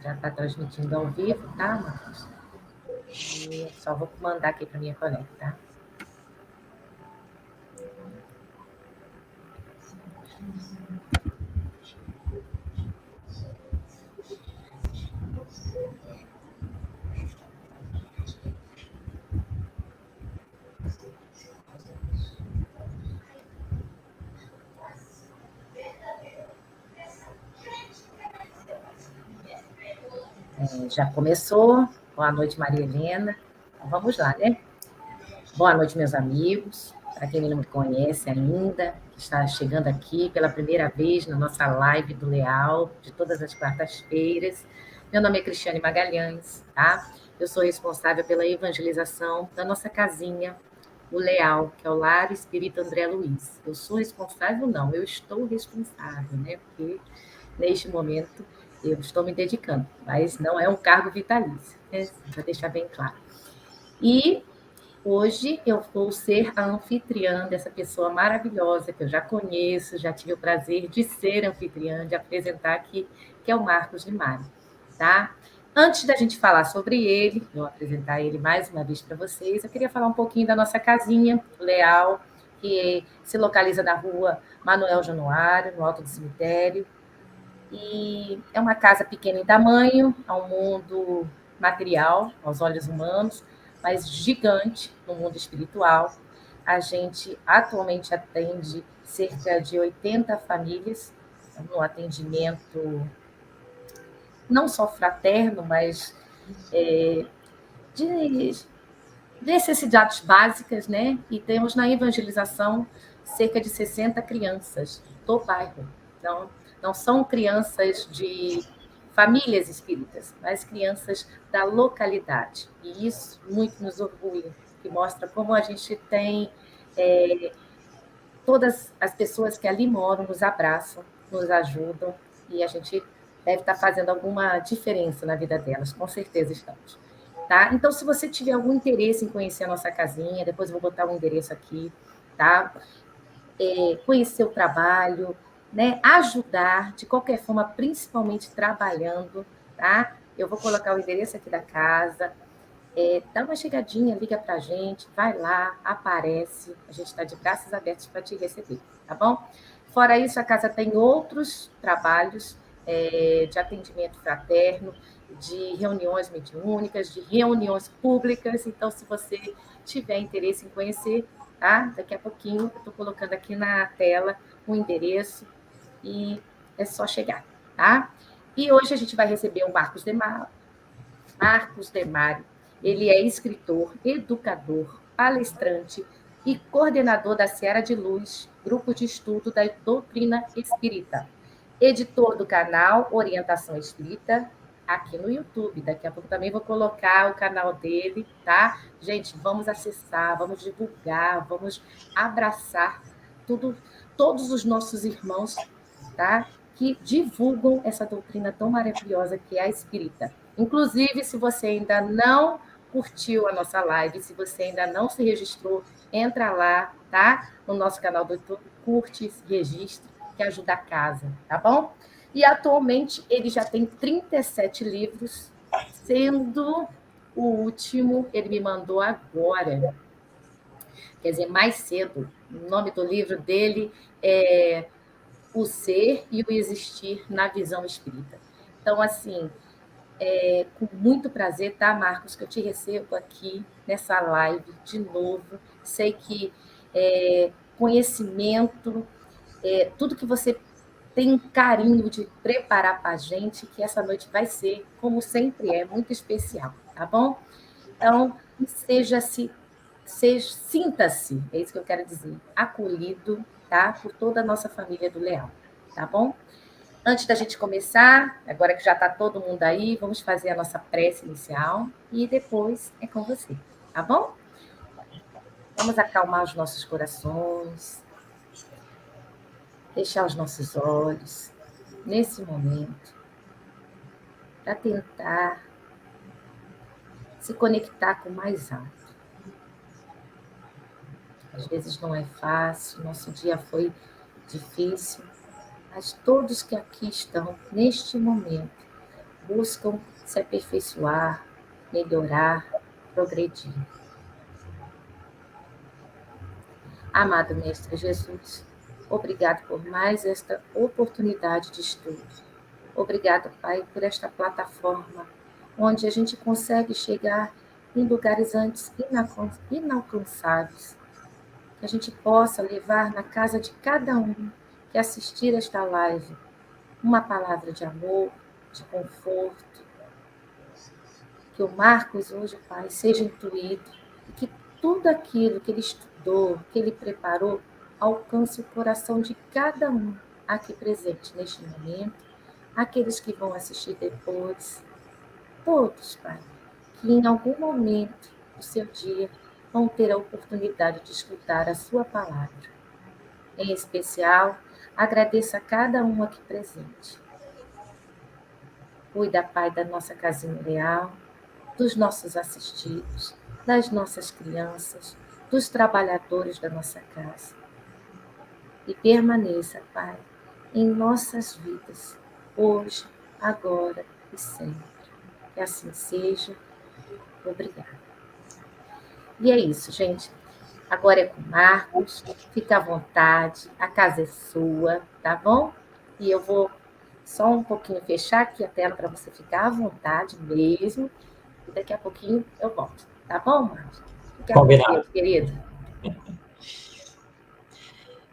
Já está transmitindo ao vivo, tá, Marcos? E só vou mandar aqui para minha colega, tá? Já começou. Boa noite, Maria Helena. Então, vamos lá, né? Boa noite, meus amigos. Para quem não me conhece ainda, que está chegando aqui pela primeira vez na nossa live do Leal, de todas as quartas-feiras. Meu nome é Cristiane Magalhães, tá? Eu sou responsável pela evangelização da nossa casinha, o Leal, que é o Lar Espírita André Luiz. Eu sou responsável? Não, eu estou responsável, né? Porque neste momento eu estou me dedicando, mas não é um cargo vitalício, né? Para deixar bem claro. E hoje eu vou ser a anfitriã dessa pessoa maravilhosa que eu já conheço, já tive o prazer de ser anfitriã, de apresentar aqui, que é o Marcos de Mari, tá? Antes da gente falar sobre ele, vou apresentar ele mais uma vez para vocês, eu queria falar um pouquinho da nossa casinha, Leal, que se localiza na rua Manuel Januário, no alto do cemitério, e é uma casa pequena em tamanho, ao mundo material, aos olhos humanos, mas gigante no mundo espiritual. A gente atualmente atende cerca de 80 famílias no atendimento não só fraterno, mas de necessidades básicas, né? E temos na evangelização cerca de 60 crianças do bairro. Então, não são crianças de famílias espíritas, mas crianças da localidade. E isso muito nos orgulha, que mostra como a gente tem todas as pessoas que ali moram nos abraçam, nos ajudam, e a gente deve estar fazendo alguma diferença na vida delas, com certeza estamos. Tá? Então, se você tiver algum interesse em conhecer a nossa casinha, depois eu vou botar o endereço aqui, tá? Conhecer o trabalho, né? Ajudar, de qualquer forma, principalmente trabalhando, tá? Eu vou colocar o endereço aqui da casa, dá uma chegadinha, liga para a gente, vai lá, aparece, a gente está de braços abertos para te receber, tá bom? Fora isso, a casa tem outros trabalhos de atendimento fraterno, de reuniões mediúnicas, de reuniões públicas, então, se você tiver interesse em conhecer, tá? Daqui a pouquinho eu estou colocando aqui na tela o endereço e é só chegar, tá? E hoje a gente vai receber o Marcos Demário. Ele é escritor, educador, palestrante e coordenador da Seara de Luz, grupo de estudo da doutrina espírita. Editor do canal Orientação Espírita, aqui no YouTube. Daqui a pouco também vou colocar o canal dele, tá? Gente, vamos acessar, vamos divulgar, vamos abraçar todos os nossos irmãos, tá? Que divulgam essa doutrina tão maravilhosa que é a espírita. Inclusive, se você ainda não curtiu a nossa live, se você ainda não se registrou, entra lá, tá? No nosso canal do YouTube, curte, se registre, que ajuda a casa, tá bom? E atualmente ele já tem 37 livros, sendo o último ele me mandou agora, quer dizer, mais cedo. O nome do livro dele é O Ser e o Existir na Visão Espírita. Então, assim, com muito prazer, tá, Marcos, que eu te recebo aqui nessa live de novo. Sei que conhecimento, tudo que você tem um carinho de preparar para a gente, que essa noite vai ser, como sempre é, muito especial, tá bom? Então, sinta-se, é isso que eu quero dizer, acolhido, tá, por toda a nossa família do Leal, tá bom? Antes da gente começar, agora que já está todo mundo aí, vamos fazer a nossa prece inicial e depois é com você, tá bom? Vamos acalmar os nossos corações, fechar os nossos olhos nesse momento, para tentar se conectar com o mais alto. Às vezes não é fácil, nosso dia foi difícil, mas todos que aqui estão, neste momento, buscam se aperfeiçoar, melhorar, progredir. Amado Mestre Jesus, obrigado por mais esta oportunidade de estudo. Obrigado, Pai, por esta plataforma, onde a gente consegue chegar em lugares antes inalcançáveis. Que a gente possa levar na casa de cada um que assistir esta live uma palavra de amor, de conforto. Que o Marcos hoje, Pai, seja intuído e que tudo aquilo que ele estudou, que ele preparou, alcance o coração de cada um aqui presente neste momento, aqueles que vão assistir depois, todos, Pai, que em algum momento do seu dia vão ter a oportunidade de escutar a sua palavra. Em especial, agradeço a cada um aqui presente. Cuida, Pai, da nossa casinha leal, dos nossos assistidos, das nossas crianças, dos trabalhadores da nossa casa. E permaneça, Pai, em nossas vidas, hoje, agora e sempre. Que assim seja. Obrigada. E é isso, gente. Agora é com o Marcos. Fica à vontade. A casa é sua, tá bom? E eu vou só um pouquinho fechar aqui a tela para você ficar à vontade mesmo. E daqui a pouquinho eu volto. Tá bom, Marcos? Combinado. Querido.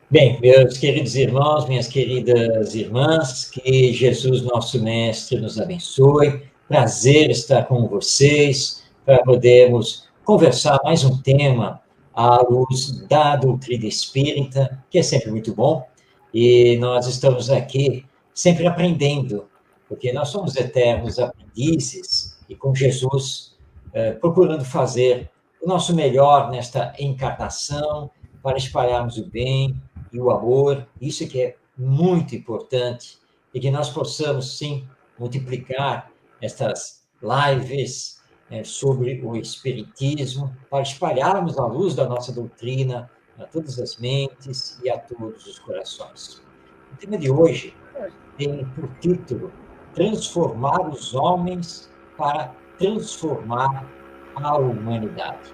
Bem, meus queridos irmãos, minhas queridas irmãs, que Jesus, nosso Mestre, nos abençoe. Prazer estar com vocês para podermos conversar mais um tema à luz da doutrina espírita, que é sempre muito bom. E nós estamos aqui sempre aprendendo, porque nós somos eternos aprendizes e com Jesus procurando fazer o nosso melhor nesta encarnação para espalharmos o bem e o amor, isso que é muito importante, e que nós possamos, sim, multiplicar estas lives sobre o Espiritismo, para espalharmos a luz da nossa doutrina a todas as mentes e a todos os corações. O tema de hoje tem por título Transformar os homens para transformar a humanidade.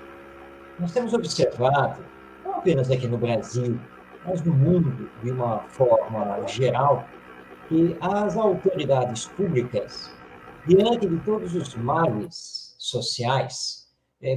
Nós temos observado, não apenas aqui no Brasil, mas no mundo, de uma forma geral, que as autoridades públicas, diante de todos os males sociais,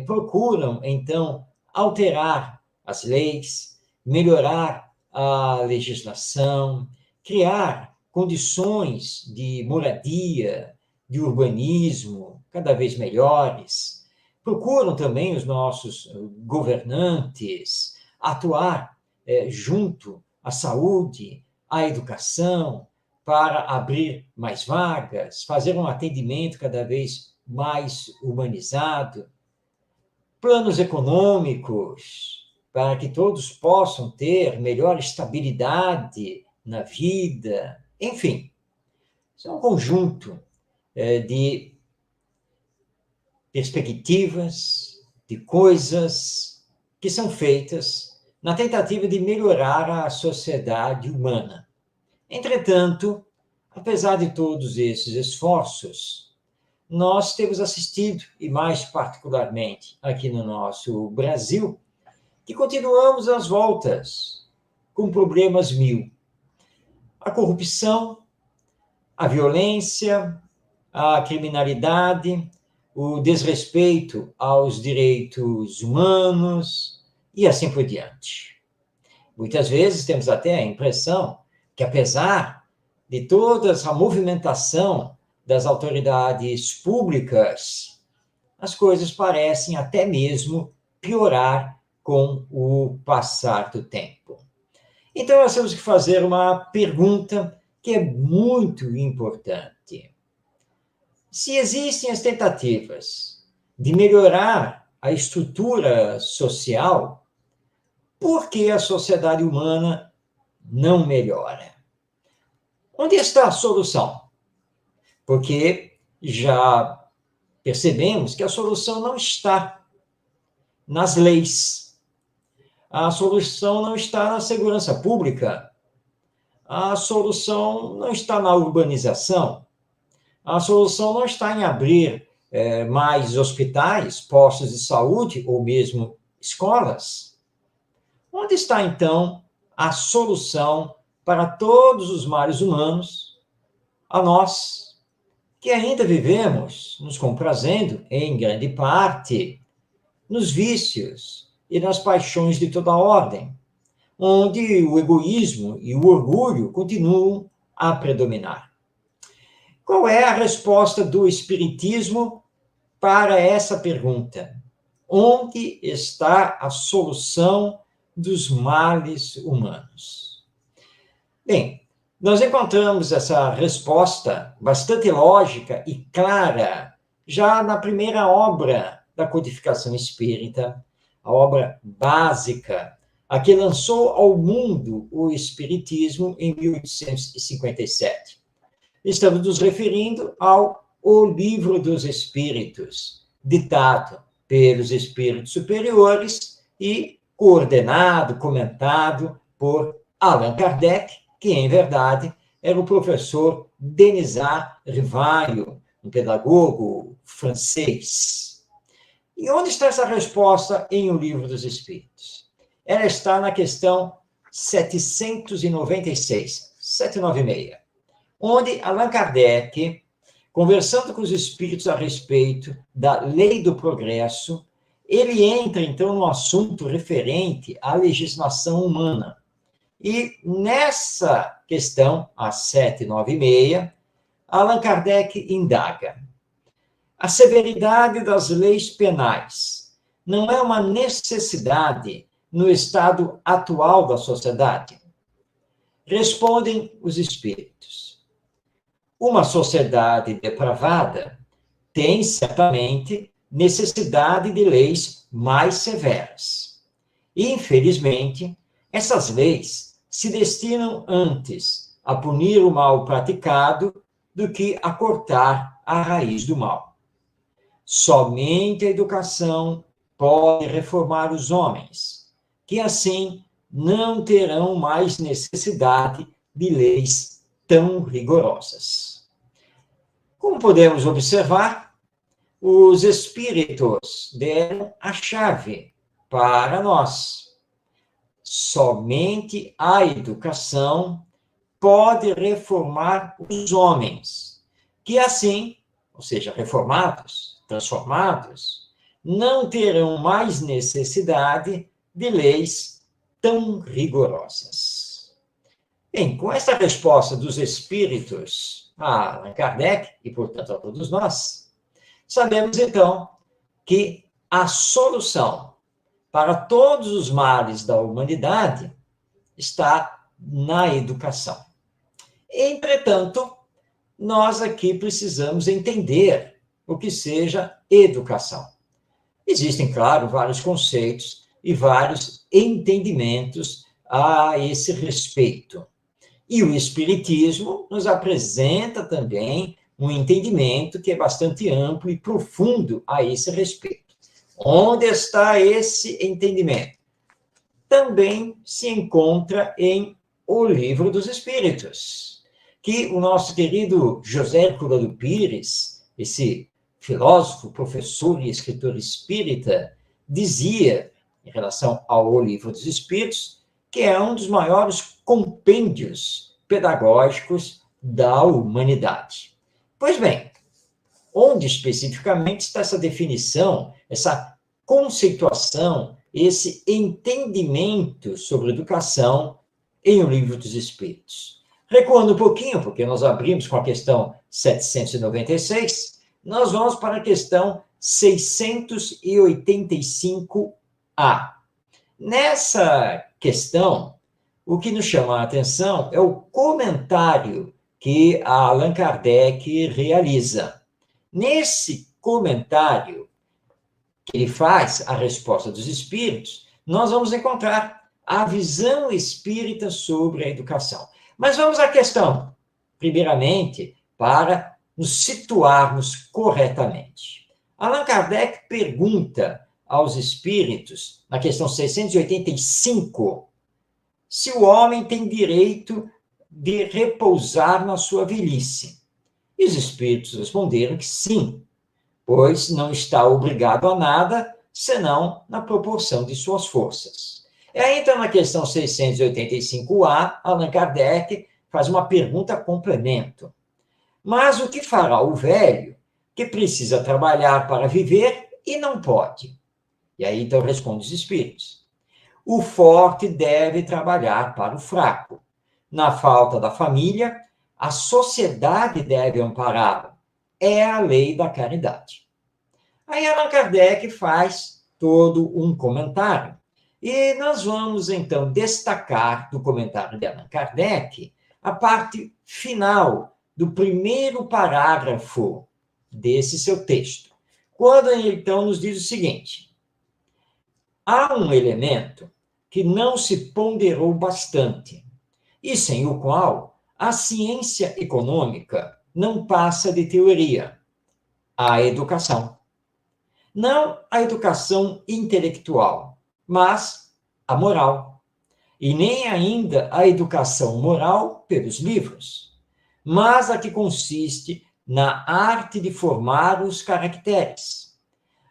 procuram, então, alterar as leis, melhorar a legislação, criar condições de moradia, de urbanismo cada vez melhores. Procuram também os nossos governantes atuar junto à saúde, à educação, para abrir mais vagas, fazer um atendimento cada vez mais humanizado, planos econômicos para que todos possam ter melhor estabilidade na vida, enfim, isso é um conjunto de perspectivas, de coisas que são feitas na tentativa de melhorar a sociedade humana. Entretanto, apesar de todos esses esforços, nós temos assistido, e mais particularmente aqui no nosso Brasil, que continuamos às voltas com problemas mil. A corrupção, a violência, a criminalidade, o desrespeito aos direitos humanos e assim por diante. Muitas vezes temos até a impressão que, apesar de toda essa movimentação das autoridades públicas, as coisas parecem até mesmo piorar com o passar do tempo. Então, nós temos que fazer uma pergunta que é muito importante. Se existem as tentativas de melhorar a estrutura social, por que a sociedade humana não melhora? Onde está a solução? Porque já percebemos que a solução não está nas leis, a solução não está na segurança pública, a solução não está na urbanização, A solução não está em abrir mais hospitais, postos de saúde ou mesmo escolas. Onde está, então, a solução para todos os males humanos, a nós, que ainda vivemos nos comprazendo, em grande parte, nos vícios e nas paixões de toda ordem, onde o egoísmo e o orgulho continuam a predominar? Qual é a resposta do Espiritismo para essa pergunta? Onde está a solução dos males humanos? Bem, nós encontramos essa resposta bastante lógica e clara já na primeira obra da codificação espírita, a obra básica, a que lançou ao mundo o Espiritismo em 1857. Estamos nos referindo ao O Livro dos Espíritos, ditado pelos espíritos superiores e coordenado, comentado por Allan Kardec, que, em verdade, era o professor Denisard Rivaio, um pedagogo francês. E onde está essa resposta em O Livro dos Espíritos? Ela está na questão 796, 796, onde Allan Kardec, conversando com os espíritos a respeito da lei do progresso, ele entra, então, no assunto referente à legislação humana. E nessa questão, a 796, Allan Kardec indaga: a severidade das leis penais não é uma necessidade no estado atual da sociedade? Respondem os espíritos: uma sociedade depravada tem certamente necessidade de leis mais severas. E, infelizmente, essas leis se destinam antes a punir o mal praticado do que a cortar a raiz do mal. Somente a educação pode reformar os homens, que assim não terão mais necessidade de leis tão rigorosas. Como podemos observar, os espíritos deram a chave para nós. Somente a educação pode reformar os homens, que assim, ou seja, reformados, transformados, não terão mais necessidade de leis tão rigorosas. Bem, com esta resposta dos espíritos a Allan Kardec, e portanto a todos nós, sabemos então que a solução para todos os males da humanidade está na educação. Entretanto, nós aqui precisamos entender o que seja educação. Existem, claro, vários conceitos e vários entendimentos a esse respeito. E o Espiritismo nos apresenta também um entendimento que é bastante amplo e profundo a esse respeito. Onde está esse entendimento? Também se encontra em O Livro dos Espíritos, que o nosso querido José Herculano Pires, esse filósofo, professor e escritor espírita, dizia, em relação ao Livro dos Espíritos, que é um dos maiores compêndios pedagógicos da humanidade. Pois bem, onde especificamente está essa definição, essa conceituação, esse entendimento sobre educação em O Livro dos Espíritos? Recuando um pouquinho, porque nós abrimos com a questão 796, nós vamos para a questão 685A. Nessa questão, o que nos chama a atenção é o comentário que Allan Kardec realiza. Nesse comentário que ele faz a resposta dos espíritos, nós vamos encontrar a visão espírita sobre a educação. Mas vamos à questão, primeiramente, para nos situarmos corretamente. Allan Kardec pergunta aos espíritos, na questão 685, se o homem tem direito de repousar na sua velhice. E os espíritos responderam que sim, pois não está obrigado a nada, senão na proporção de suas forças. E aí, então, na questão 685A, Allan Kardec faz uma pergunta complemento. Mas o que fará o velho que precisa trabalhar para viver e não pode? E aí, então, responde os espíritos. O forte deve trabalhar para o fraco. Na falta da família, a sociedade deve ampará-lo. É a lei da caridade. Aí Allan Kardec faz todo um comentário. E nós vamos, então, destacar do comentário de Allan Kardec a parte final do primeiro parágrafo desse seu texto. Quando ele, então, nos diz o seguinte: há um elemento que não se ponderou bastante, e sem o qual a ciência econômica não passa de teoria: a educação. Não a educação intelectual, mas a moral. E nem ainda a educação moral pelos livros, mas a que consiste na arte de formar os caracteres,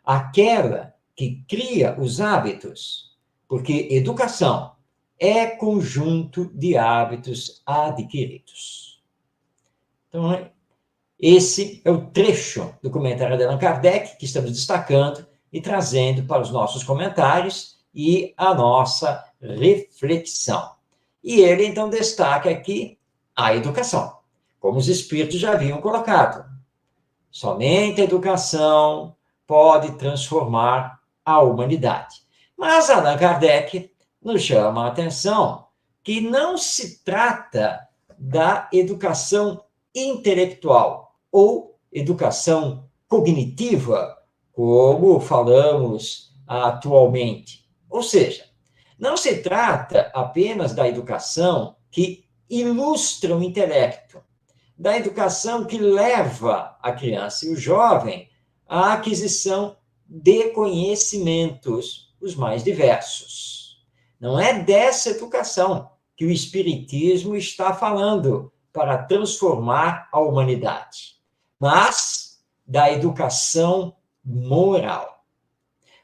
aquela que cria os hábitos, porque educação é conjunto de hábitos adquiridos. Então, esse é o trecho do comentário de Allan Kardec que estamos destacando e trazendo para os nossos comentários e a nossa reflexão. E ele, então, destaca aqui a educação, como os espíritos já haviam colocado. Somente a educação pode transformar a humanidade. Mas Allan Kardec nos chama a atenção que não se trata da educação intelectual ou educação cognitiva, como falamos atualmente. Ou seja, não se trata apenas da educação que ilustra o intelecto, da educação que leva a criança e o jovem à aquisição de conhecimentos, os mais diversos. Não é dessa educação que o Espiritismo está falando para transformar a humanidade, mas da educação moral.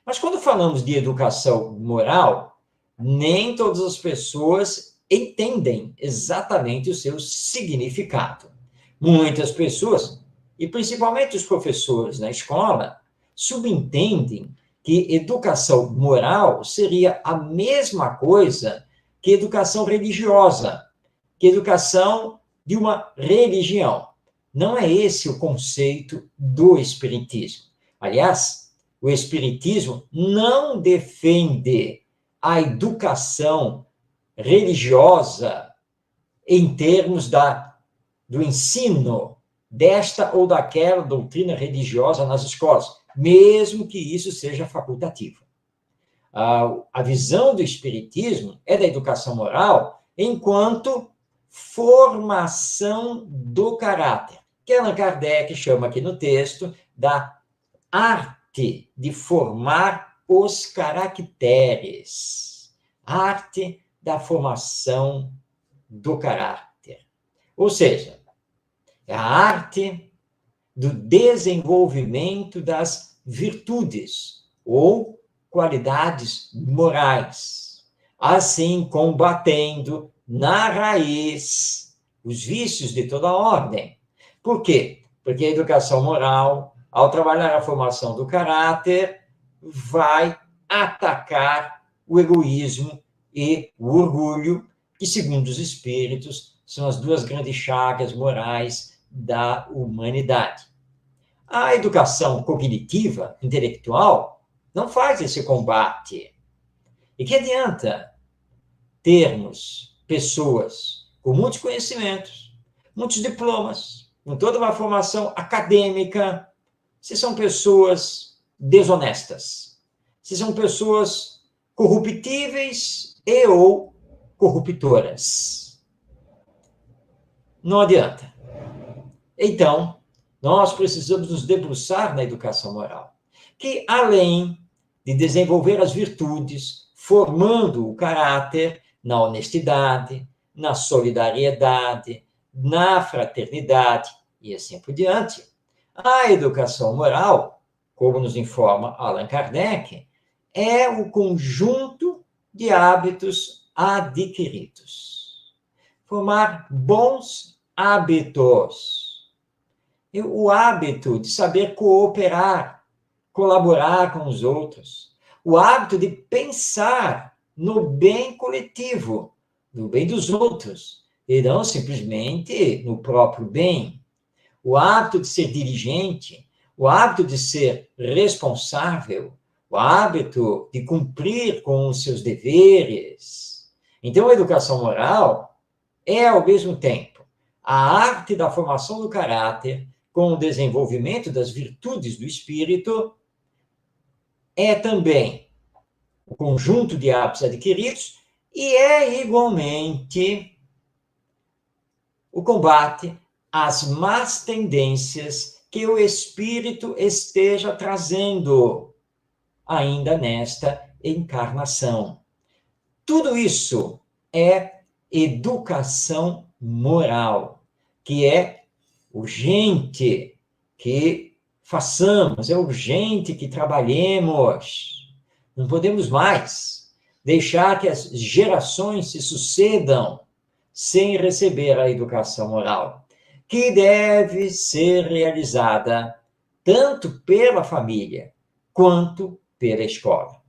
Mas quando falamos de educação moral, nem todas as pessoas entendem exatamente o seu significado. Muitas pessoas, e principalmente os professores na escola, subentendem que educação moral seria a mesma coisa que educação religiosa, que educação de uma religião. Não é esse o conceito do Espiritismo. Aliás, o Espiritismo não defende a educação religiosa em termos do ensino desta ou daquela doutrina religiosa nas escolas, mesmo que isso seja facultativo. A visão do Espiritismo é da educação moral enquanto formação do caráter, que Allan Kardec chama aqui no texto da arte de formar os caracteres, arte da formação do caráter. Ou seja, é a arte do desenvolvimento das virtudes ou qualidades morais, assim combatendo na raiz os vícios de toda ordem. Por quê? Porque a educação moral, ao trabalhar a formação do caráter, vai atacar o egoísmo e o orgulho, que, segundo os espíritos, são as duas grandes chagas morais da humanidade. A educação cognitiva, intelectual, não faz esse combate. E que adianta termos pessoas com muitos conhecimentos, muitos diplomas, com toda uma formação acadêmica, se são pessoas desonestas, se são pessoas corruptíveis e ou corruptoras. Não adianta. Então, nós precisamos nos debruçar na educação moral, que além de desenvolver as virtudes, formando o caráter na honestidade, na solidariedade, na fraternidade e assim por diante. A educação moral, como nos informa Allan Kardec, é o conjunto de hábitos adquiridos. Formar bons hábitos. E o hábito de saber cooperar, colaborar com os outros. O hábito de pensar no bem coletivo, no bem dos outros, e não simplesmente no próprio bem. O hábito de ser dirigente, o hábito de ser responsável, o hábito de cumprir com os seus deveres. Então, a educação moral é, ao mesmo tempo, a arte da formação do caráter, com o desenvolvimento das virtudes do espírito, é também o conjunto de hábitos adquiridos e é, igualmente, o combate às más tendências que o espírito esteja trazendo ainda nesta encarnação. Tudo isso é educação moral, que é urgente que façamos, é urgente que trabalhemos. Não podemos mais deixar que as gerações se sucedam sem receber a educação moral, que deve ser realizada tanto pela família quanto pela escola.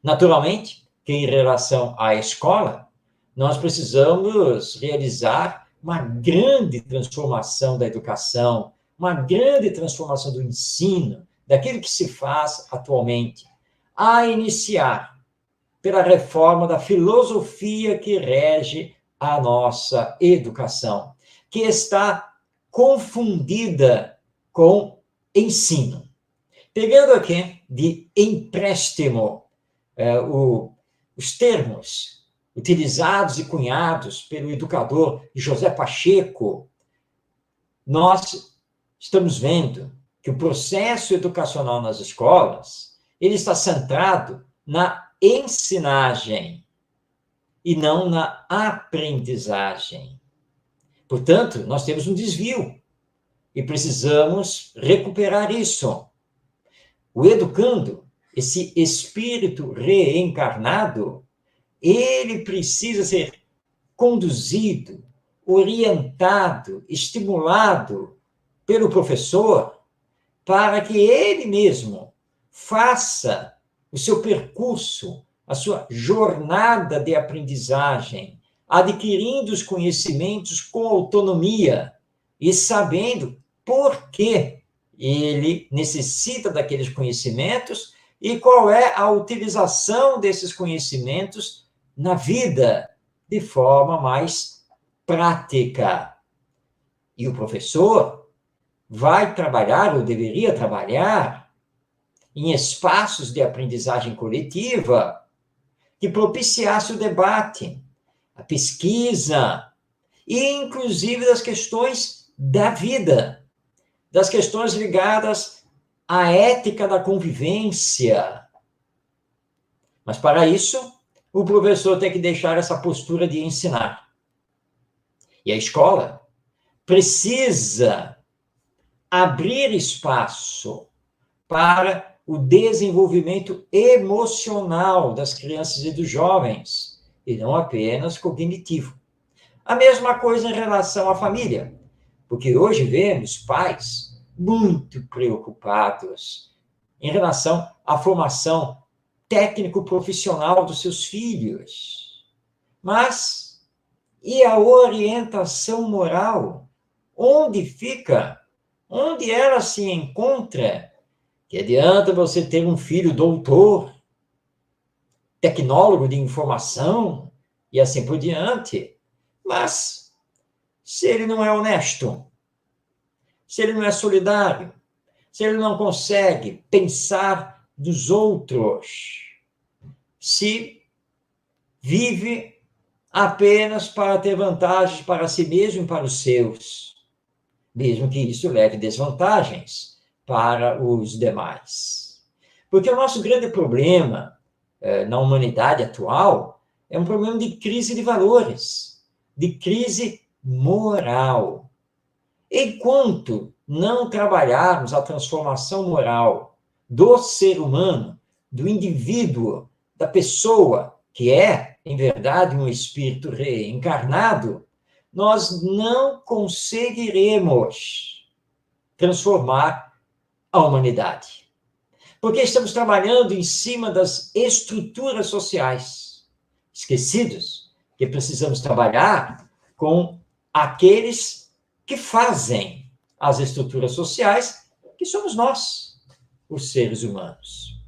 Naturalmente, que em relação à escola, nós precisamos realizar uma grande transformação da educação, uma grande transformação do ensino, daquilo que se faz atualmente, a iniciar pela reforma da filosofia que rege a nossa educação, que está confundida com ensino. Pegando aqui de empréstimo os termos utilizados e cunhados pelo educador José Pacheco, nós estamos vendo que o processo educacional nas escolas ele está centrado na ensinagem e não na aprendizagem. Portanto, nós temos um desvio e precisamos recuperar isso. O educando, esse espírito reencarnado, ele precisa ser conduzido, orientado, estimulado pelo professor para que ele mesmo faça o seu percurso, a sua jornada de aprendizagem, adquirindo os conhecimentos com autonomia e sabendo por que ele necessita daqueles conhecimentos e qual é a utilização desses conhecimentos na vida de forma mais prática. E o professor vai trabalhar, ou deveria trabalhar, em espaços de aprendizagem coletiva que propiciasse o debate, a pesquisa, e inclusive das questões da vida, das questões ligadas à ética da convivência. Mas, para isso, o professor tem que deixar essa postura de ensinar. E a escola precisa abrir espaço para o desenvolvimento emocional das crianças e dos jovens, e não apenas cognitivo. A mesma coisa em relação à família, porque hoje vemos pais muito preocupados em relação à formação técnico-profissional dos seus filhos. Mas, e a orientação moral? Onde fica? Onde ela se encontra? Que adianta você ter um filho doutor, tecnólogo de informação, e assim por diante, mas se ele não é honesto, se ele não é solidário, se ele não consegue pensar dos outros, se vive apenas para ter vantagens para si mesmo e para os seus, mesmo que isso leve desvantagens para os demais. Porque o nosso grande problema na humanidade atual é um problema de crise de valores, de crise moral. Enquanto não trabalharmos a transformação moral do ser humano, do indivíduo, da pessoa, que é, em verdade, um espírito reencarnado, nós não conseguiremos transformar a humanidade. Porque estamos trabalhando em cima das estruturas sociais, esquecidos que precisamos trabalhar com aqueles que fazem as estruturas sociais, que somos nós, os seres humanos.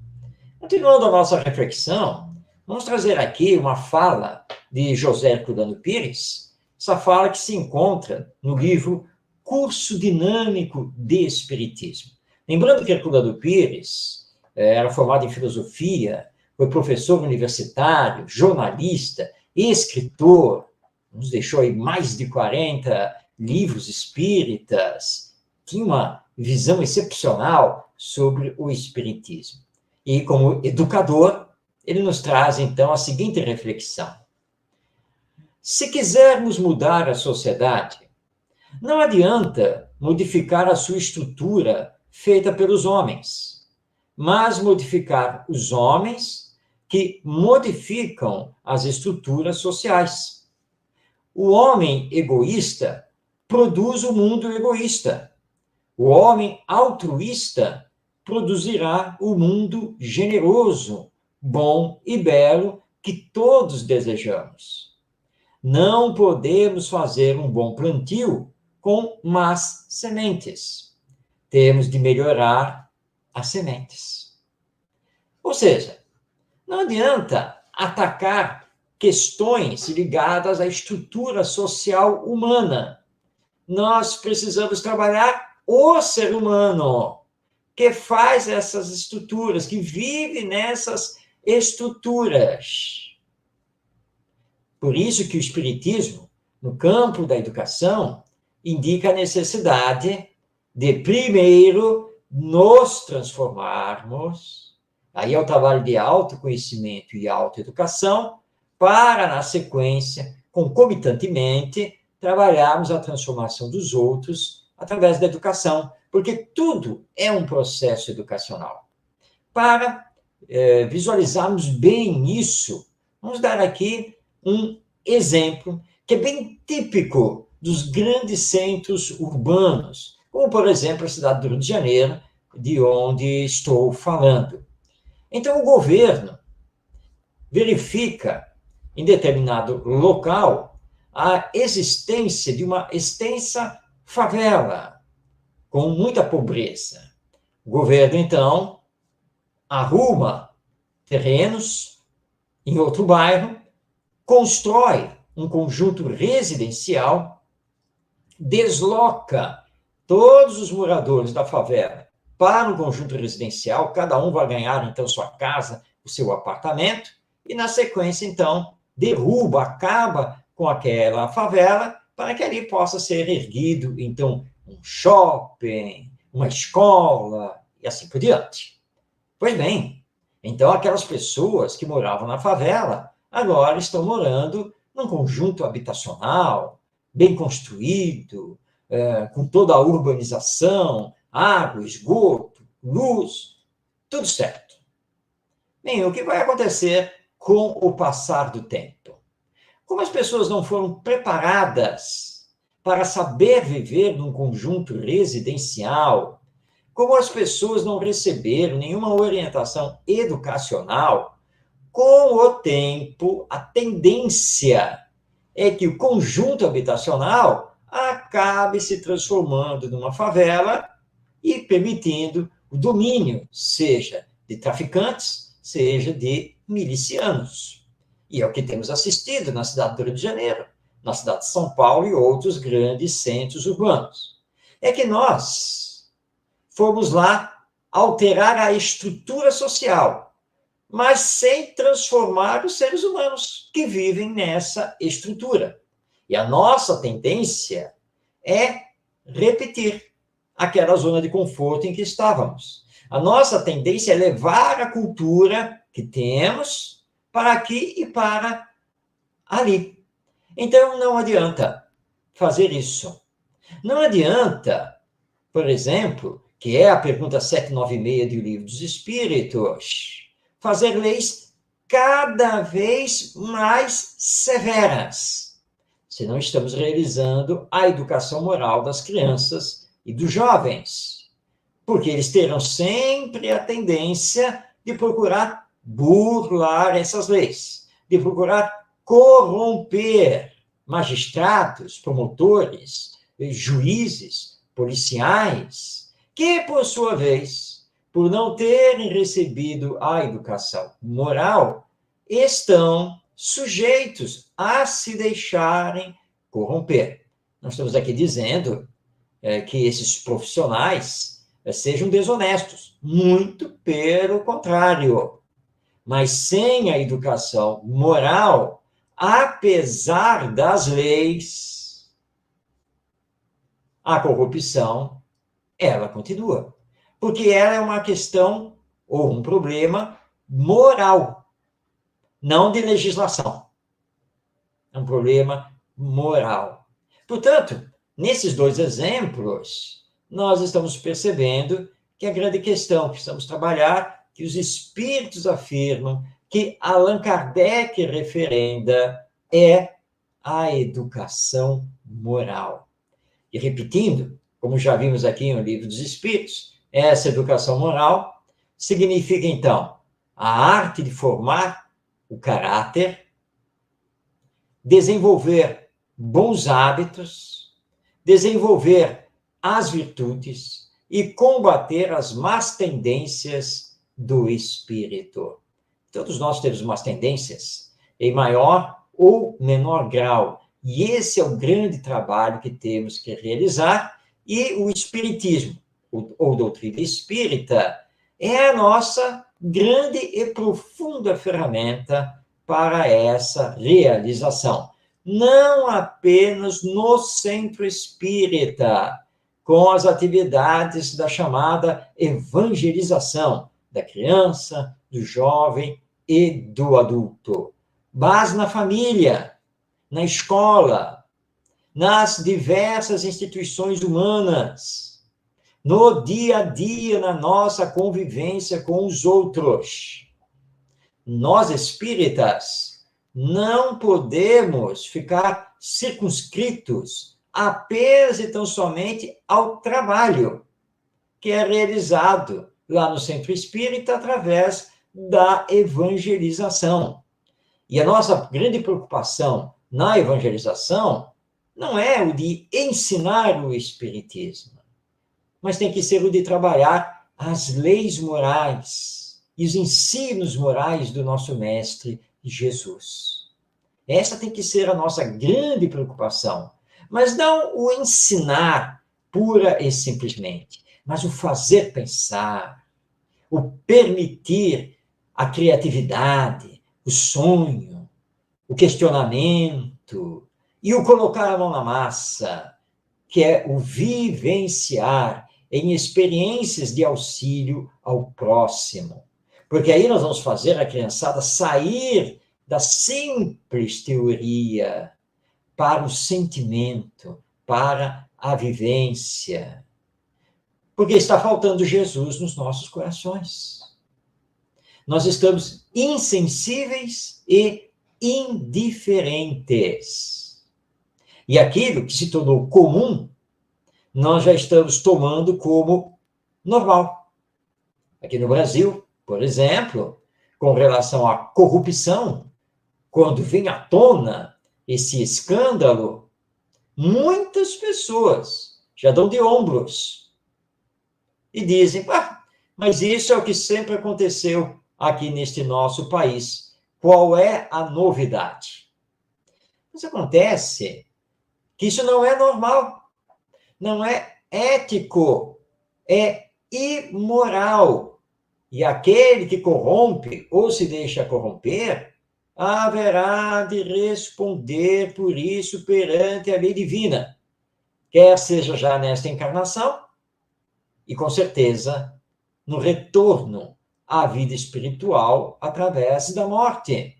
Continuando a nossa reflexão, vamos trazer aqui uma fala de José Herculano Pires, essa fala que se encontra no livro Curso Dinâmico de Espiritismo. Lembrando que Herculano Pires era formado em filosofia, foi professor universitário, jornalista, escritor, nos deixou aí mais de 40 livros espíritas, tinha uma visão excepcional sobre o espiritismo. E como educador, ele nos traz, então, a seguinte reflexão. Se quisermos mudar a sociedade, não adianta modificar a sua estrutura feita pelos homens, mas modificar os homens que modificam as estruturas sociais. O homem egoísta produz o mundo egoísta. O homem altruísta produzirá o mundo generoso, bom e belo que todos desejamos. Não podemos fazer um bom plantio com más sementes. Temos de melhorar as sementes. Ou seja, não adianta atacar questões ligadas à estrutura social humana. Nós precisamos trabalhar o ser humano, que faz essas estruturas, que vive nessas estruturas. Por isso que o Espiritismo, no campo da educação, indica a necessidade de, primeiro, nos transformarmos, aí é o trabalho de autoconhecimento e autoeducação, para, na sequência, concomitantemente, trabalharmos a transformação dos outros através da educação, porque tudo é um processo educacional. Para visualizarmos bem isso, vamos dar aqui um exemplo que é bem típico dos grandes centros urbanos, como, por exemplo, a cidade do Rio de Janeiro, de onde estou falando. Então, o governo verifica, em determinado local, a existência de uma extensa favela, com muita pobreza. O governo, então, arruma terrenos em outro bairro, constrói um conjunto residencial, desloca todos os moradores da favela para um conjunto residencial, cada um vai ganhar, então, sua casa, o seu apartamento, e, na sequência, então, derruba, acaba com aquela favela, para que ali possa ser erguido, então, um shopping, uma escola, e assim por diante. Pois bem, então aquelas pessoas que moravam na favela agora estão morando num conjunto habitacional, bem construído, com toda a urbanização, água, esgoto, luz, tudo certo. Bem, o que vai acontecer com o passar do tempo? Como as pessoas não foram preparadas para saber viver num conjunto residencial, como as pessoas não receberam nenhuma orientação educacional, com o tempo, a tendência é que o conjunto habitacional acabe se transformando numa favela e permitindo o domínio, seja de traficantes, seja de milicianos. E é o que temos assistido na cidade do Rio de Janeiro, na cidade de São Paulo e outros grandes centros urbanos. É que nós fomos lá alterar a estrutura social, mas sem transformar os seres humanos que vivem nessa estrutura. E a nossa tendência é repetir aquela zona de conforto em que estávamos. A nossa tendência é levar a cultura que temos para aqui e para ali. Então, não adianta fazer isso. Não adianta, por exemplo, que é a pergunta 796 do Livro dos Espíritos, fazer leis cada vez mais severas, se não estamos realizando a educação moral das crianças e dos jovens, porque eles terão sempre a tendência de procurar burlar essas leis, de procurar corromper magistrados, promotores, juízes, policiais, que, por sua vez, por não terem recebido a educação moral, estão sujeitos a se deixarem corromper. Nós estamos aqui dizendo que esses profissionais sejam desonestos. Muito pelo contrário. Mas sem a educação moral, apesar das leis, a corrupção, ela continua. Porque ela é uma questão ou um problema moral, não de legislação. É um problema moral. Portanto, nesses dois exemplos, nós estamos percebendo que a grande questão que precisamos trabalhar, que os espíritos afirmam, que Allan Kardec referenda, é a educação moral. E repetindo, como já vimos aqui no Livro dos Espíritos, essa educação moral significa, então, a arte de formar o caráter, desenvolver bons hábitos, desenvolver as virtudes e combater as más tendências do espírito. Todos nós temos más tendências, em maior ou menor grau, e esse é o grande trabalho que temos que realizar, e o espiritismo, ou doutrina espírita, é a nossa grande e profunda ferramenta para essa realização. Não apenas no centro espírita, com as atividades da chamada evangelização da criança, do jovem e do adulto, mas na família, na escola, nas diversas instituições humanas, no dia a dia, na nossa convivência com os outros. Nós espíritas não podemos ficar circunscritos apenas e tão somente ao trabalho que é realizado lá no centro espírita através da evangelização. E a nossa grande preocupação na evangelização não é o de ensinar o espiritismo, mas tem que ser o de trabalhar as leis morais e os ensinos morais do nosso mestre Jesus. Essa tem que ser a nossa grande preocupação, mas não o ensinar pura e simplesmente, mas o fazer pensar, o permitir a criatividade, o sonho, o questionamento e o colocar a mão na massa, que é o vivenciar em experiências de auxílio ao próximo. Porque aí nós vamos fazer a criançada sair da simples teoria para o sentimento, para a vivência. Porque está faltando Jesus nos nossos corações. Nós estamos insensíveis e indiferentes. E aquilo que se tornou comum, nós já estamos tomando como normal. Aqui no Brasil, por exemplo, com relação à corrupção, quando vem à tona esse escândalo, muitas pessoas já dão de ombros e dizem, mas isso é o que sempre aconteceu aqui neste nosso país. Qual é a novidade? Mas acontece que isso não é normal, não é ético, é imoral. E aquele que corrompe ou se deixa corromper, haverá de responder por isso perante a lei divina, quer seja já nesta encarnação, e com certeza no retorno à vida espiritual através da morte.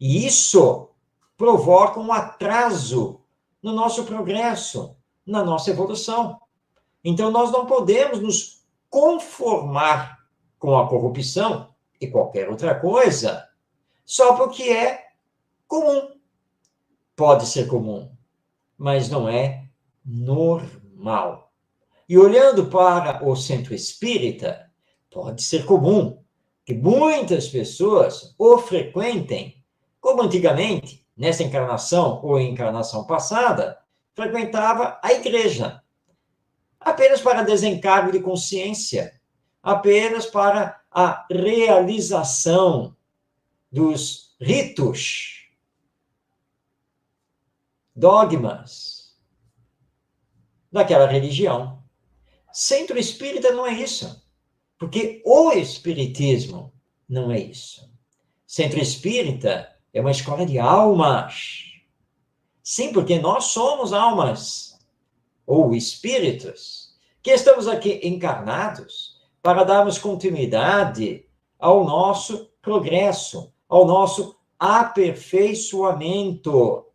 E isso provoca um atraso no nosso progresso, na nossa evolução. Então, nós não podemos nos conformar com a corrupção e qualquer outra coisa, só porque é comum. Pode ser comum, mas não é normal. E olhando para o centro espírita, pode ser comum que muitas pessoas o frequentem, como antigamente, nessa encarnação ou encarnação passada, frequentava a igreja, apenas para desencargo de consciência, apenas para a realização dos ritos, dogmas daquela religião. Centro espírita não é isso, porque o espiritismo não é isso. Centro espírita é uma escola de almas. Sim, porque nós somos almas, ou espíritos, que estamos aqui encarnados para darmos continuidade ao nosso progresso, ao nosso aperfeiçoamento.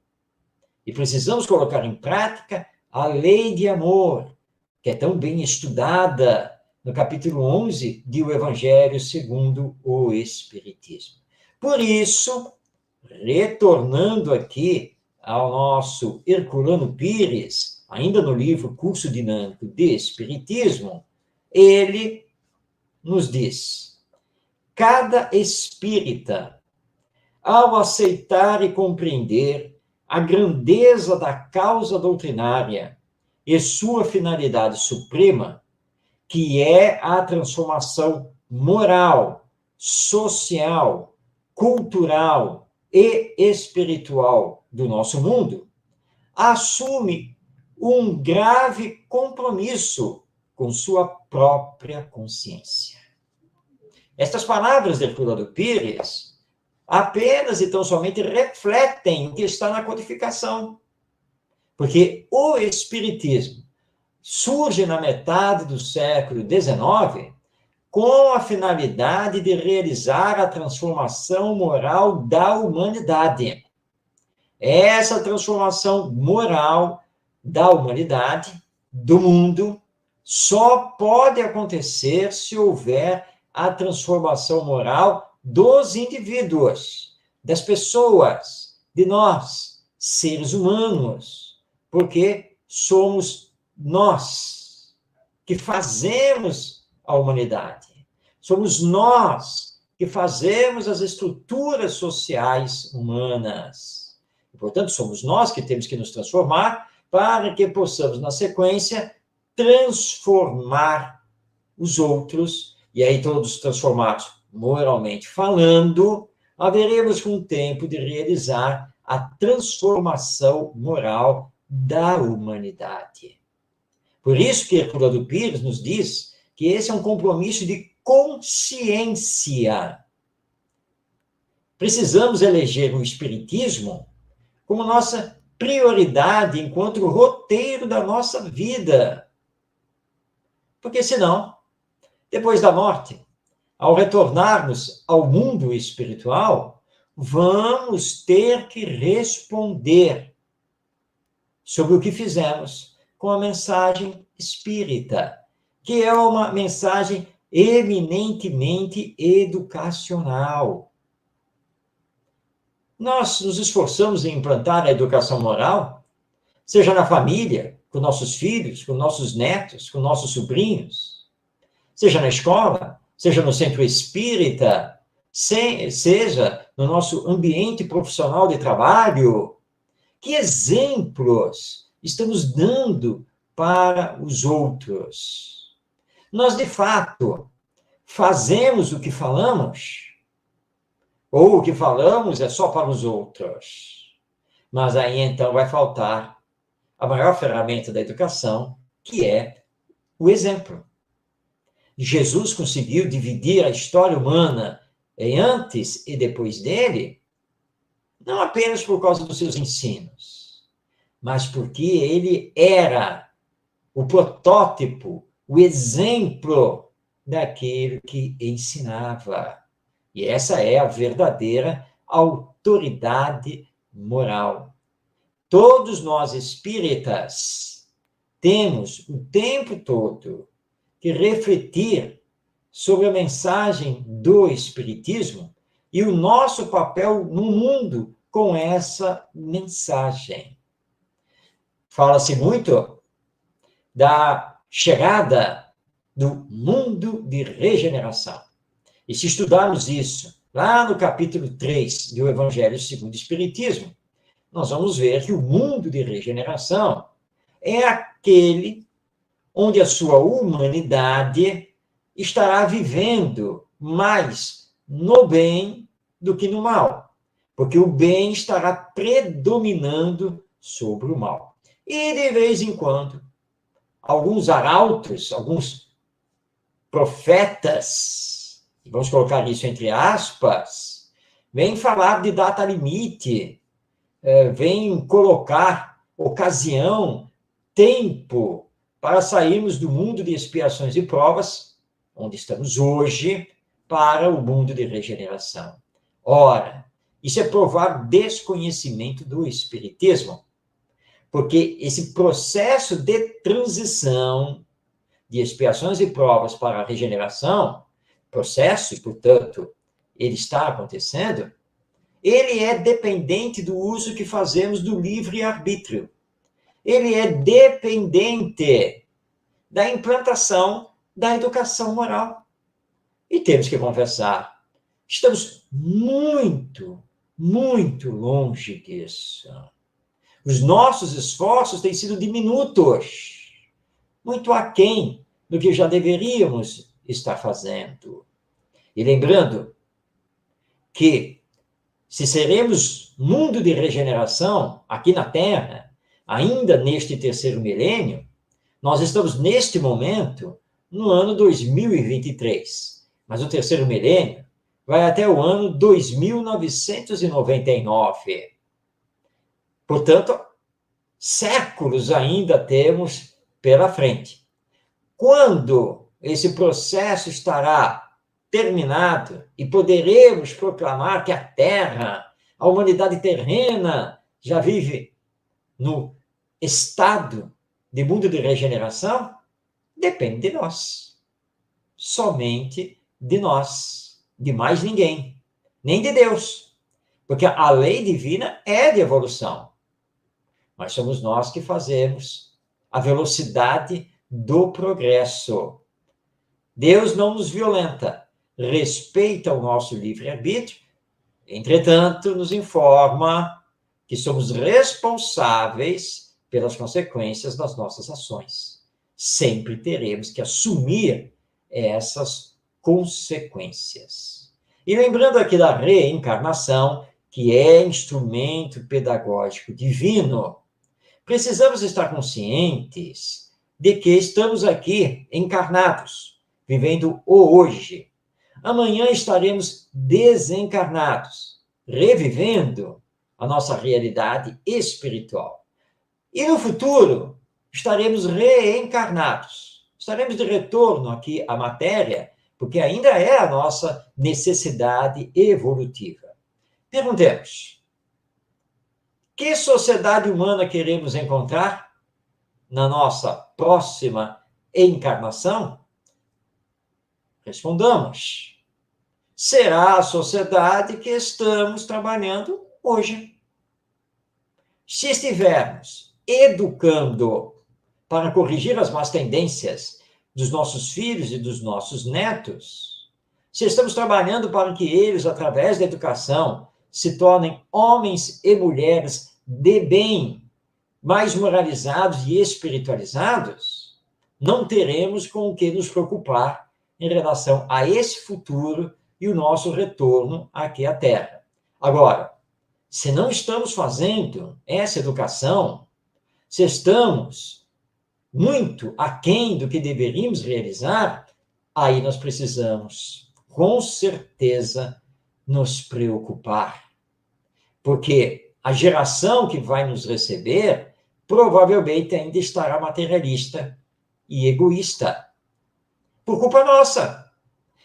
E precisamos colocar em prática a lei de amor, que é tão bem estudada no capítulo 11 de O Evangelho segundo o Espiritismo. Por isso, retornando aqui ao nosso Herculano Pires, ainda no livro Curso Dinâmico de Espiritismo, ele nos diz: cada espírita, ao aceitar e compreender a grandeza da causa doutrinária e sua finalidade suprema, que é a transformação moral, social, cultural e espiritual do nosso mundo, assume um grave compromisso com sua própria consciência. Estas palavras de Herculano Pires apenas e tão somente refletem o que está na codificação, porque o Espiritismo surge na metade do século XIX com a finalidade de realizar a transformação moral da humanidade. Essa transformação moral da humanidade, do mundo, só pode acontecer se houver a transformação moral dos indivíduos, das pessoas, de nós, seres humanos, porque somos nós que fazemos a humanidade. Somos nós que fazemos as estruturas sociais humanas. E, portanto, somos nós que temos que nos transformar para que possamos, na sequência, transformar os outros, e aí todos transformados moralmente falando, haveremos com o tempo de realizar a transformação moral da humanidade. Por isso que Herculano Pires nos diz que esse é um compromisso de consciência. Precisamos eleger o Espiritismo como nossa prioridade enquanto roteiro da nossa vida. Porque senão, depois da morte, ao retornarmos ao mundo espiritual, vamos ter que responder sobre o que fizemos com a mensagem espírita, que é uma mensagem eminentemente educacional. Nós nos esforçamos em implantar a educação moral, seja na família, com nossos filhos, com nossos netos, com nossos sobrinhos, seja na escola, seja no centro espírita, seja no nosso ambiente profissional de trabalho. Que exemplos estamos dando para os outros? Nós, de fato, fazemos o que falamos? Ou o que falamos é só para os outros? Mas aí, então, vai faltar a maior ferramenta da educação, que é o exemplo. Jesus conseguiu dividir a história humana em antes e depois dele, não apenas por causa dos seus ensinos, mas porque ele era o protótipo, o exemplo daquele que ensinava. E essa é a verdadeira autoridade moral. Todos nós espíritas temos o tempo todo que refletir sobre a mensagem do Espiritismo e o nosso papel no mundo com essa mensagem. Fala-se muito da chegada do mundo de regeneração. E se estudarmos isso lá no capítulo 3 do Evangelho segundo o Espiritismo, nós vamos ver que o mundo de regeneração é aquele onde a sua humanidade estará vivendo mais no bem do que no mal, porque o bem estará predominando sobre o mal. E, de vez em quando, alguns arautos, alguns profetas, vamos colocar isso entre aspas, vêm falar de data limite, vêm colocar ocasião, tempo, para sairmos do mundo de expiações e provas, onde estamos hoje, para o mundo de regeneração. Ora, isso é provar desconhecimento do Espiritismo, porque esse processo de transição de expiações e provas para a regeneração, processo, e, portanto, ele está acontecendo, ele é dependente do uso que fazemos do livre-arbítrio. Ele é dependente da implantação da educação moral. E temos que confessar, estamos muito, muito longe disso. Os nossos esforços têm sido diminutos, muito aquém do que já deveríamos estar fazendo. E lembrando que, se seremos mundo de regeneração aqui na Terra, ainda neste terceiro milênio, nós estamos, neste momento, no ano 2023. Mas o terceiro milênio vai até o ano 2999. Portanto, séculos ainda temos pela frente. Quando esse processo estará terminado e poderemos proclamar que a Terra, a humanidade terrena, já vive no estado de mundo de regeneração, depende de nós. Somente de nós. De mais ninguém. Nem de Deus. Porque a lei divina é de evolução. Mas somos nós que fazemos a velocidade do progresso. Deus não nos violenta, respeita o nosso livre-arbítrio, entretanto, nos informa que somos responsáveis pelas consequências das nossas ações. Sempre teremos que assumir essas consequências. E lembrando aqui da reencarnação, que é instrumento pedagógico divino, precisamos estar conscientes de que estamos aqui encarnados, vivendo o hoje. Amanhã estaremos desencarnados, revivendo a nossa realidade espiritual. E no futuro, estaremos reencarnados. Estaremos de retorno aqui à matéria, porque ainda é a nossa necessidade evolutiva. Perguntemos: que sociedade humana queremos encontrar na nossa próxima encarnação? Respondamos: será a sociedade que estamos trabalhando hoje. Se estivermos educando para corrigir as más tendências dos nossos filhos e dos nossos netos, se estamos trabalhando para que eles, através da educação, se tornem homens e mulheres de bem, mais moralizados e espiritualizados, não teremos com o que nos preocupar em relação a esse futuro e o nosso retorno aqui à Terra. Agora, se não estamos fazendo essa educação, se estamos muito aquém do que deveríamos realizar, aí nós precisamos, com certeza, nos preocupar. Porque a geração que vai nos receber provavelmente ainda estará materialista e egoísta. Por culpa nossa,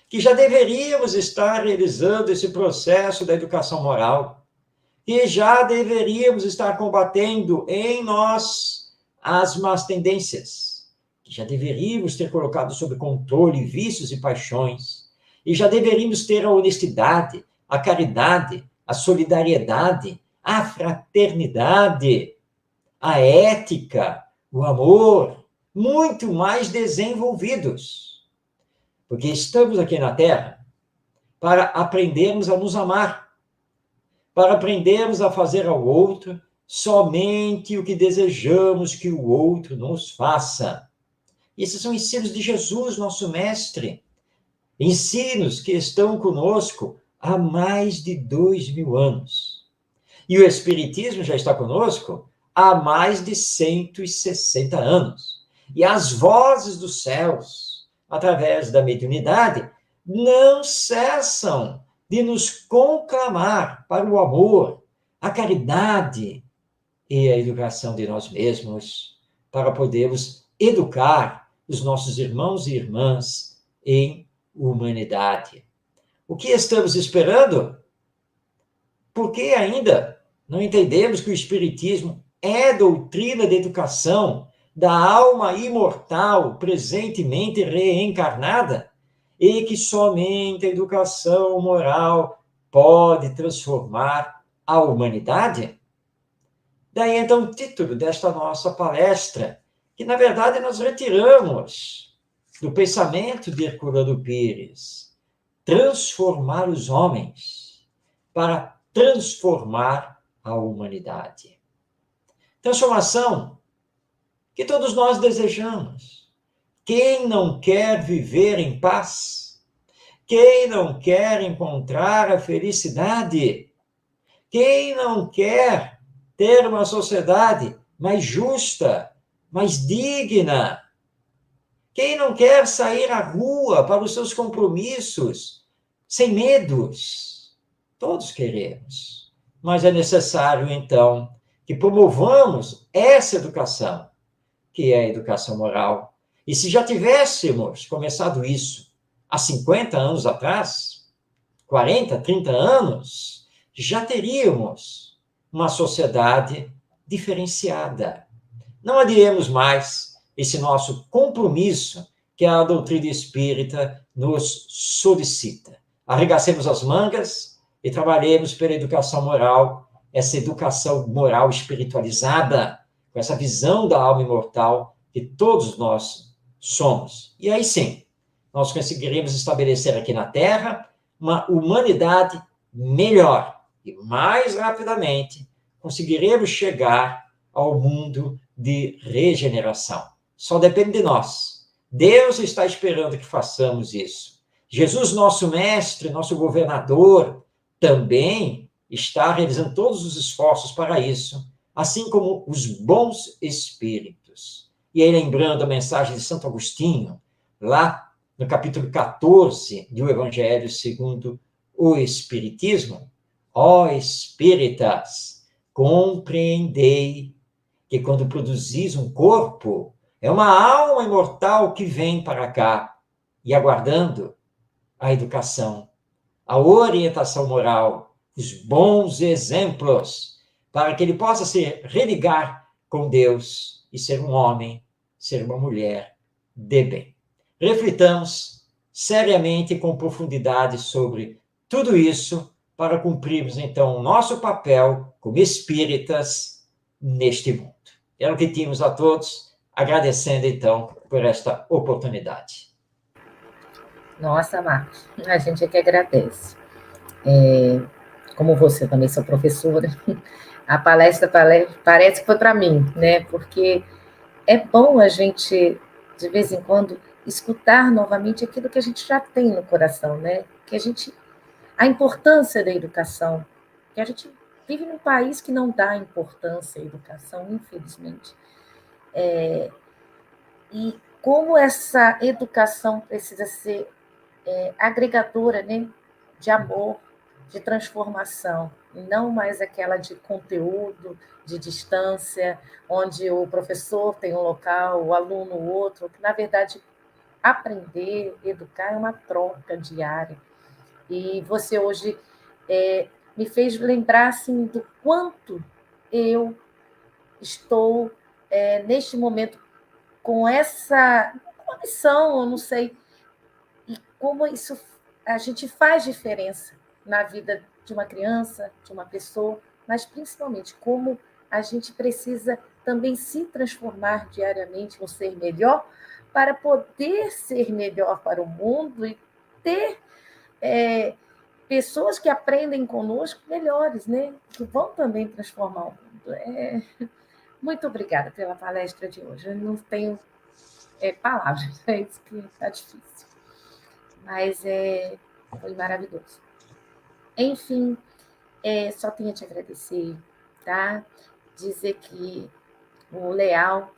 que já deveríamos estar realizando esse processo da educação moral, que já deveríamos estar combatendo em nós as más tendências, que já deveríamos ter colocado sob controle vícios e paixões, e já deveríamos ter a honestidade, a caridade, a solidariedade, a fraternidade, a ética, o amor, muito mais desenvolvidos. Porque estamos aqui na Terra para aprendermos a nos amar, para aprendermos a fazer ao outro somente o que desejamos que o outro nos faça. Esses são ensinos de Jesus, nosso Mestre. Ensinos que estão conosco há mais de 2000 anos. E o Espiritismo já está conosco há mais de 160 anos. E as vozes dos céus, através da mediunidade, não cessam de nos conclamar para o amor, a caridade e a educação de nós mesmos, para podermos educar os nossos irmãos e irmãs em humanidade. O que estamos esperando? Por que ainda não entendemos que o Espiritismo é doutrina de educação da alma imortal, presentemente reencarnada, e que somente a educação moral pode transformar a humanidade? Daí, então, o título desta nossa palestra, que, na verdade, nós retiramos do pensamento de Herculano Pires: transformar os homens para transformar a humanidade. Transformação que todos nós desejamos. Quem não quer viver em paz? Quem não quer encontrar a felicidade? Quem não quer ter uma sociedade mais justa, mais digna? Quem não quer sair à rua para os seus compromissos sem medos? Todos queremos. Mas é necessário, então, que promovamos essa educação, que é a educação moral. E se já tivéssemos começado isso há 50 anos atrás, 40, 30 anos, já teríamos uma sociedade diferenciada. Não adiemos mais esse nosso compromisso que a doutrina espírita nos solicita. Arregacemos as mangas e trabalhemos pela educação moral, essa educação moral espiritualizada, com essa visão da alma imortal que todos nós somos. E aí sim, nós conseguiremos estabelecer aqui na Terra uma humanidade melhor e mais rapidamente conseguiremos chegar ao mundo de regeneração. Só depende de nós. Deus está esperando que façamos isso. Jesus, nosso mestre, nosso governador, também está realizando todos os esforços para isso, assim como os bons espíritos. E aí, lembrando a mensagem de Santo Agostinho, lá no capítulo 14 do Evangelho segundo o Espiritismo: ó espíritas, compreendei que quando produzis um corpo, é uma alma imortal que vem para cá e aguardando a educação, a orientação moral, os bons exemplos, para que ele possa se religar com Deus e ser um homem, ser uma mulher de bem. Reflitamos seriamente e com profundidade sobre tudo isso para cumprirmos, então, o nosso papel como espíritas neste mundo. Era o que tínhamos a todos, agradecendo, então, por esta oportunidade. Nossa, Marcos, a gente é que agradece. Como você também sou professora, a palestra parece que foi para mim, né? Porque é bom a gente, de vez em quando, escutar novamente aquilo que a gente já tem no coração, né? A importância da educação, que a gente vive num país que não dá importância à educação, infelizmente. E como essa educação precisa ser agregadora, né, de amor, de transformação, e não mais aquela de conteúdo, de distância, onde o professor tem um local, o aluno outro, que, na verdade, aprender, educar é uma troca diária. E você hoje me fez lembrar assim, do quanto eu estou neste momento, com essa missão, eu não sei, e como isso a gente faz diferença na vida de uma criança, de uma pessoa, mas principalmente como a gente precisa também se transformar diariamente um ser melhor para poder ser melhor para o mundo e ter pessoas que aprendem conosco melhores, né? Que vão também transformar o mundo. Muito obrigada pela palestra de hoje. Eu não tenho palavras, é isso que está difícil. Mas foi maravilhoso. Enfim, só tenho a te agradecer, tá? Dizer que o Leal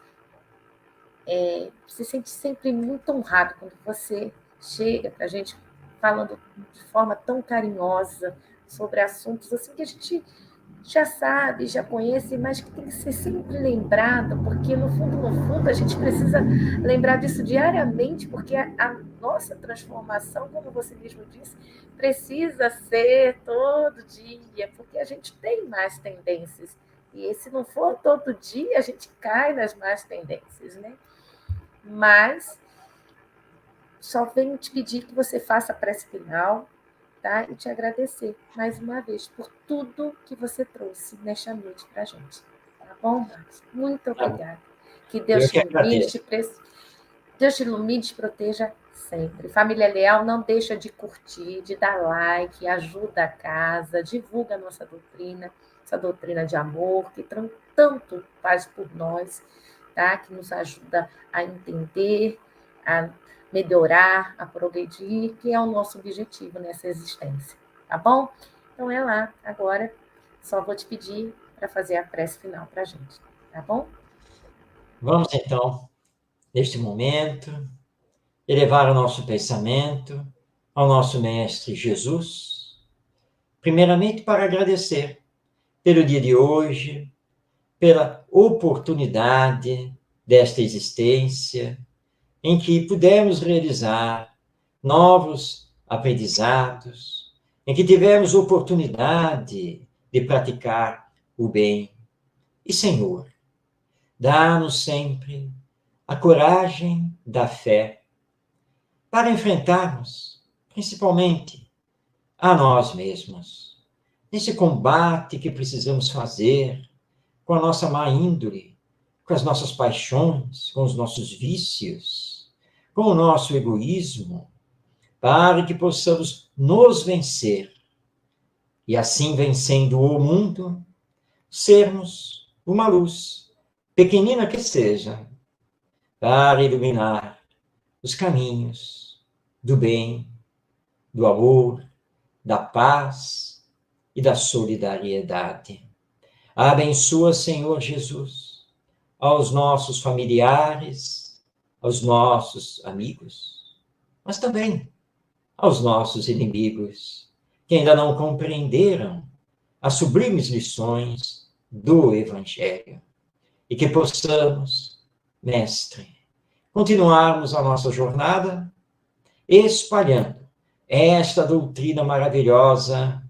se sente sempre muito honrado quando você chega para a gente falando de forma tão carinhosa sobre assuntos assim que a gente já sabe, já conhece, mas que tem que ser sempre lembrado, porque no fundo, a gente precisa lembrar disso diariamente, porque a nossa transformação, como você mesmo disse, precisa ser todo dia, porque a gente tem más tendências. E se não for todo dia, a gente cai nas más tendências, né? Mas só venho te pedir que você faça a prece final, tá? E te agradecer mais uma vez por tudo que você trouxe nesta noite para a gente. Tá bom, Marcos? Muito obrigada. Que Deus Eu te que ilumine, agradeço. Deus te ilumine e te proteja sempre. Família Leal, não deixa de curtir, de dar like, ajuda a casa, divulga a nossa doutrina, essa doutrina de amor que tanto faz por nós, tá? Que nos ajuda a entender, a melhorar, a progredir, que é o nosso objetivo nessa existência, tá bom? Então é lá, agora só vou te pedir para fazer a prece final para a gente, tá bom? Vamos então, neste momento, elevar o nosso pensamento ao nosso Mestre Jesus, primeiramente para agradecer pelo dia de hoje, pela oportunidade desta existência, em que pudemos realizar novos aprendizados, em que tivemos oportunidade de praticar o bem. E, Senhor, dá-nos sempre a coragem da fé para enfrentarmos, principalmente, a nós mesmos, nesse combate que precisamos fazer com a nossa má índole, com as nossas paixões, com os nossos vícios, com o nosso egoísmo, para que possamos nos vencer e, assim, vencendo o mundo, sermos uma luz, pequenina que seja, para iluminar os caminhos do bem, do amor, da paz e da solidariedade. Abençoa, Senhor Jesus, aos nossos familiares, aos nossos amigos, mas também aos nossos inimigos, que ainda não compreenderam as sublimes lições do Evangelho. E que possamos, Mestre, continuarmos a nossa jornada espalhando esta doutrina maravilhosa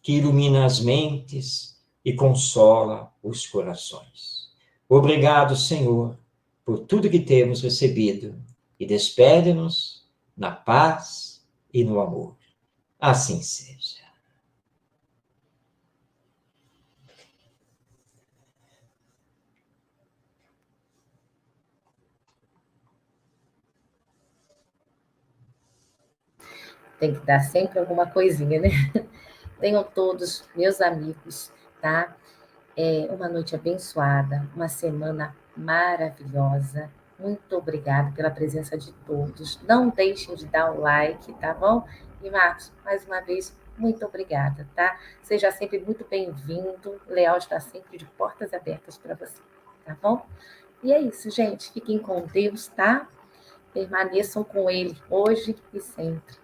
que ilumina as mentes e consola os corações. Obrigado, Senhor, por tudo que temos recebido e despede-nos na paz e no amor. Assim seja. Tem que dar sempre alguma coisinha, né? Tenham todos, meus amigos, tá? Uma noite abençoada, uma semana maravilhosa. Muito obrigada pela presença de todos. Não deixem de dar o like, tá bom? E, Marcos, mais uma vez, muito obrigada, tá? Seja sempre muito bem-vindo. O Leal está sempre de portas abertas para você, tá bom? E é isso, gente. Fiquem com Deus, tá? Permaneçam com Ele hoje e sempre.